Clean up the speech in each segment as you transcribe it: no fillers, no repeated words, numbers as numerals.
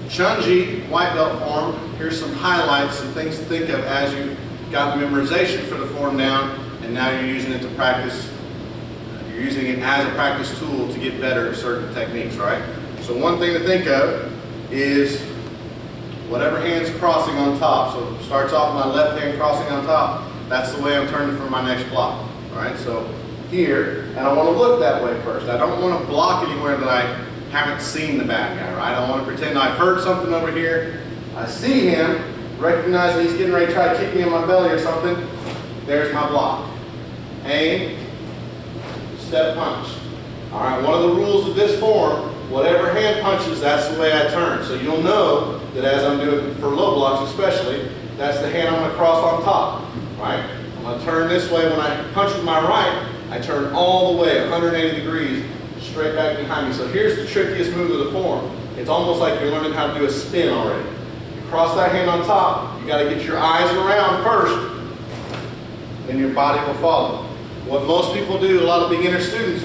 Chon Ji, white belt form. Here's some highlights, some things to think of as you've got the memorization for the form down, and now you're using it to practice. You're using it as a practice tool to get better at certain techniques, right? So one thing to think of is whatever hand's crossing on top. So it starts off my left hand crossing on top. That's the way I'm turning for my next block. All right, so here, and I want to look that way first. I don't want to block anywhere that I haven't seen the bad guy, right? I want to pretend I heard something over here. I see him, recognize that he's getting ready to try to kick me in my belly or something. There's my block. Aim, step punch. All right, one of the rules of this form, whatever hand punches, that's the way I turn. So you'll know that as I'm doing for low blocks especially, that's the hand I'm going to cross on top, right? I'm going to turn this way. When I punch with my right, I turn all the way 180 degrees straight back behind me. So here's the trickiest move of the form. It's almost like you're learning how to do a spin already. You cross that hand on top, you got to get your eyes around first, then your body will follow. What most people do, a lot of beginner students,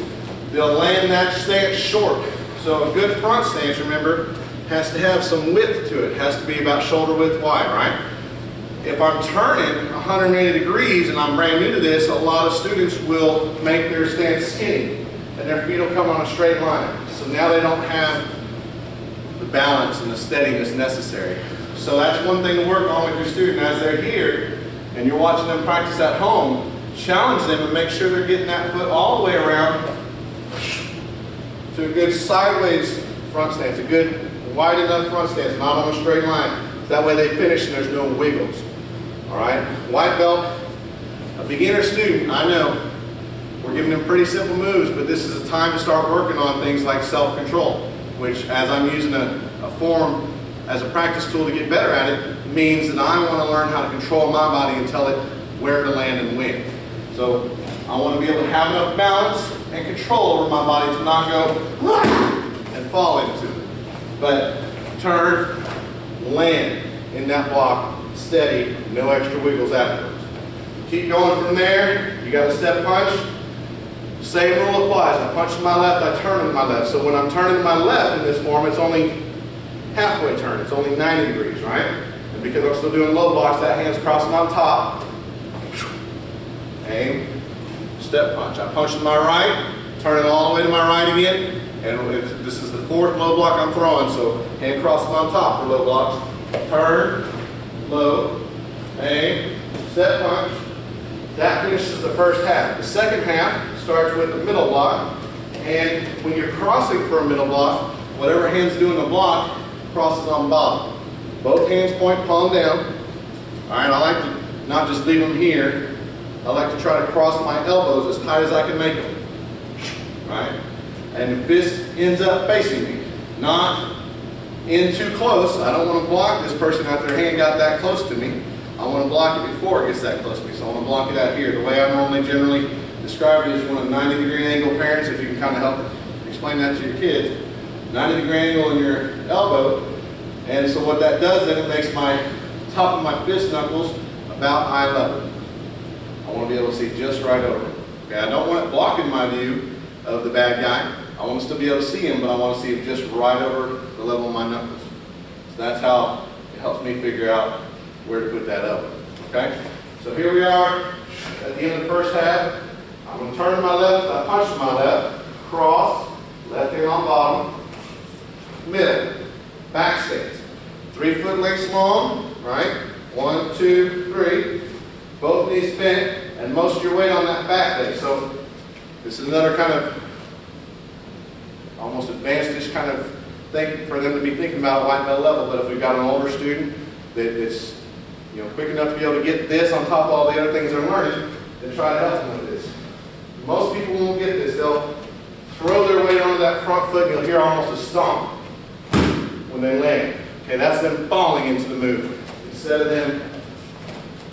they'll land that stance short. So a good front stance, remember, has to have some width to it. It has to be about shoulder width wide, right? If I'm turning 180 degrees and I'm brand new to this, a lot of students will make their stance skinny and their feet will come on a straight line. So now they don't have the balance and the steadiness necessary. So that's one thing to work on with your student as they're here and you're watching them practice at home. Challenge them and make sure they're getting that foot all the way around to a good sideways front stance, a good wide enough front stance, not on a straight line. So that way they finish and there's no wiggles. All right, white belt, a beginner student, I know we're giving them pretty simple moves, but this is a time to start working on things like self-control, which as I'm using a form as a practice tool to get better at it, means that I want to learn how to control my body and tell it where to land and when. So I want to be able to have enough balance and control over my body to not go and fall into it. But turn, land in that block, steady, no extra wiggles afterwards. Keep going from there. You got a step punch. Same rule applies. I punch to my left, I turn to my left. So when I'm turning to my left in this form, it's only halfway turn. It's only 90 degrees, right? And because I'm still doing low blocks, that hand's crossing on top. Aim, step punch. I punch to my right, turn it all the way to my right again. And this is the fourth low block I'm throwing, so hand crossing on top for low blocks. Turn, low, aim, step punch. That finishes the first half. The second half starts with a middle block, and when you're crossing for a middle block, whatever hand's doing the block crosses on bottom. Both hands point palm down. All right, I like to not just leave them here. I like to try to cross my elbows as tight as I can make them. Right? And the fist ends up facing me, not in too close. I don't want to block this person out their hand got that close to me. I want to block it before it gets that close to me. So I want to block it out here. The way I normally generally describe it is one of 90-degree angle parents, if you can kind of help explain that to your kids. 90-degree angle in your elbow. And so what that does then, it makes my top of my fist knuckles about eye level. I want to be able to see just right over it. Okay, I don't want it blocking my view of the bad guy. I want to still be able to see him, but I want to see him just right over the level of my knuckles. So that's how it helps me figure out where to put that elbow. Okay? So here we are at the end of the first half. I'm going to turn to my left, I punch to my left, cross, left hand on bottom, middle, back stance. 3 foot lengths long, right? 1, 2, 3. Both knees bent, and most of your weight on that back leg. So this is another kind of almost advanced-ish kind of thing for them to be thinking about at white belt level. But if we've got an older student that it's quick enough to be able to get this on top of all the other things they're learning, then try to help them with this. Most people won't get this. They'll throw their weight onto that front foot, and you'll hear almost a stomp when they land. Okay, that's them falling into the move instead of them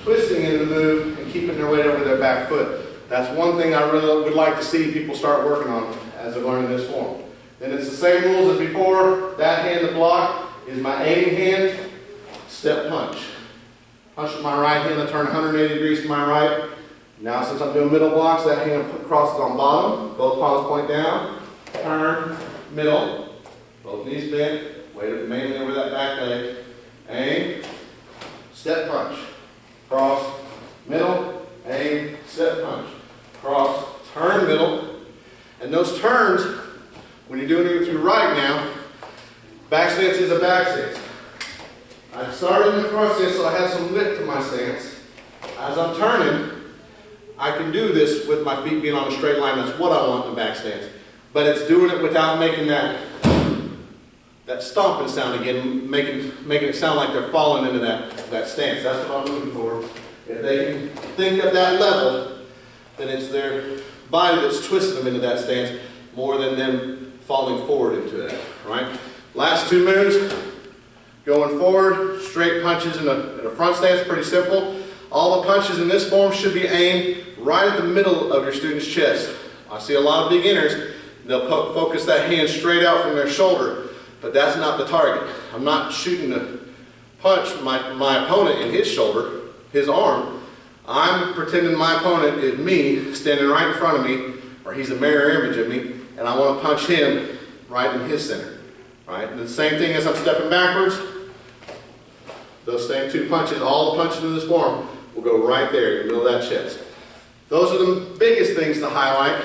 twisting into the move and keeping their weight over their back foot. That's one thing I really would like to see people start working on as they're learning this form. Then it's the same rules as before. That hand to block is my aiming hand, step punch. Punch with my right hand, I turn 180 degrees to my right. Now since I'm doing middle blocks, that hand crosses on bottom, both palms point down, turn, middle, both knees bent, weight mainly over that back leg. Aim, step punch, cross, middle, aim, step punch, cross, turn, middle. And those turns, when you're doing it with your right now, back stance is a back stance. I started in the front stance so I had some lift to my stance. As I'm turning, I can do this with my feet being on a straight line. That's what I want in the back stance. But it's doing it without making that stomping sound again, making it sound like they're falling into that stance. That's what I'm looking for. If they can think of that level, then it's their body that's twisting them into that stance more than them falling forward into it, right? Last two moves, going forward, straight punches in a front stance, pretty simple. All the punches in this form should be aimed right at the middle of your student's chest. I see a lot of beginners, they'll focus that hand straight out from their shoulder, but that's not the target. I'm not shooting to punch my opponent in his shoulder, his arm. I'm pretending my opponent is me, standing right in front of me, or he's a mirror image of me, and I want to punch him right in his center. Right? And the same thing as I'm stepping backwards, those same two punches, all the punches in this form, will go right there in the middle of that chest. Those are the biggest things to highlight.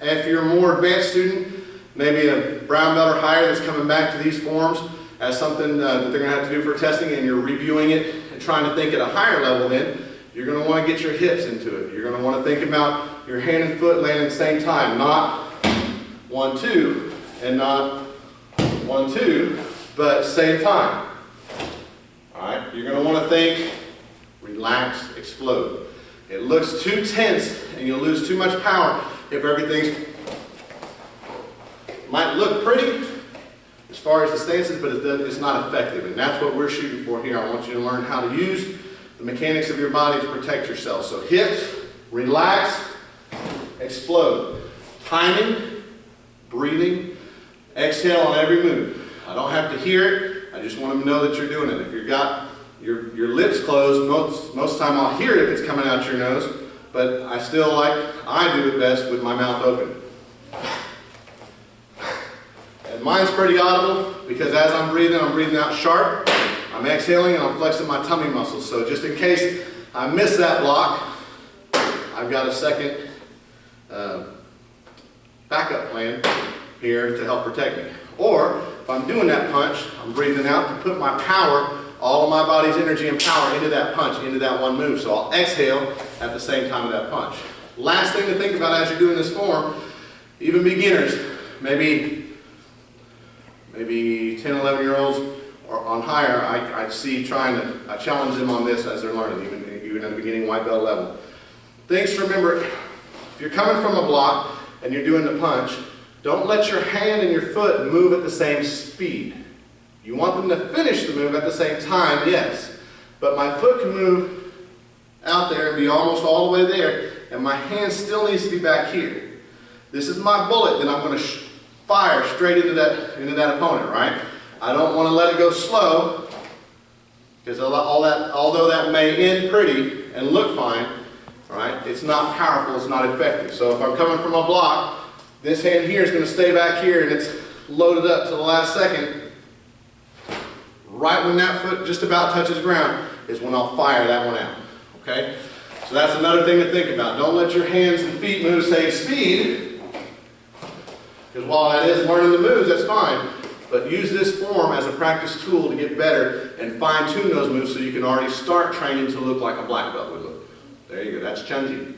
And if you're a more advanced student, maybe a brown belt or higher that's coming back to these forms as something that they're going to have to do for testing, and you're reviewing it and trying to think at a higher level, then you're going to want to get your hips into it. You're going to want to think about your hand and foot landing at the same time, not 1, 2, and not 1, 2, but same time. All right, you're going to want to think, relax, explode. It looks too tense and you'll lose too much power if everything's, might look pretty as far as the stances, but it's not effective. And that's what we're shooting for here. I want you to learn how to use the mechanics of your body to protect yourself. So hips, relax, explode. Timing, breathing, exhale on every move. I don't have to hear it. I just want them to know that you're doing it. If you've got your lips closed, most of the time I'll hear it if it's coming out your nose, but I still I do it best with my mouth open. And mine's pretty audible because as I'm breathing out sharp. I'm exhaling and I'm flexing my tummy muscles. So just in case I miss that block, I've got a second backup plan here to help protect me. Or if I'm doing that punch, I'm breathing out to put my power, all of my body's energy and power into that punch, into that one move. So I'll exhale at the same time of that punch. Last thing to think about as you're doing this form, even beginners, maybe 10, 11-year-olds or on higher, I see I challenge them on this as they're learning, even at the beginning white belt level. Things to remember, if you're coming from a block and you're doing the punch, don't let your hand and your foot move at the same speed. You want them to finish the move at the same time, yes. But my foot can move out there and be almost all the way there, and my hand still needs to be back here. This is my bullet that I'm going to fire straight into that opponent, right? I don't want to let it go slow, because although that may end pretty and look fine, right, it's not powerful, it's not effective. So if I'm coming from a block, this hand here is going to stay back here and it's loaded up to the last second. Right when that foot just about touches ground is when I'll fire that one out, okay? So that's another thing to think about. Don't let your hands and feet move same speed, because while that is learning the moves, that's fine. But use this form as a practice tool to get better and fine-tune those moves so you can already start training to look like a black belt would look. There you go, that's Chon Ji.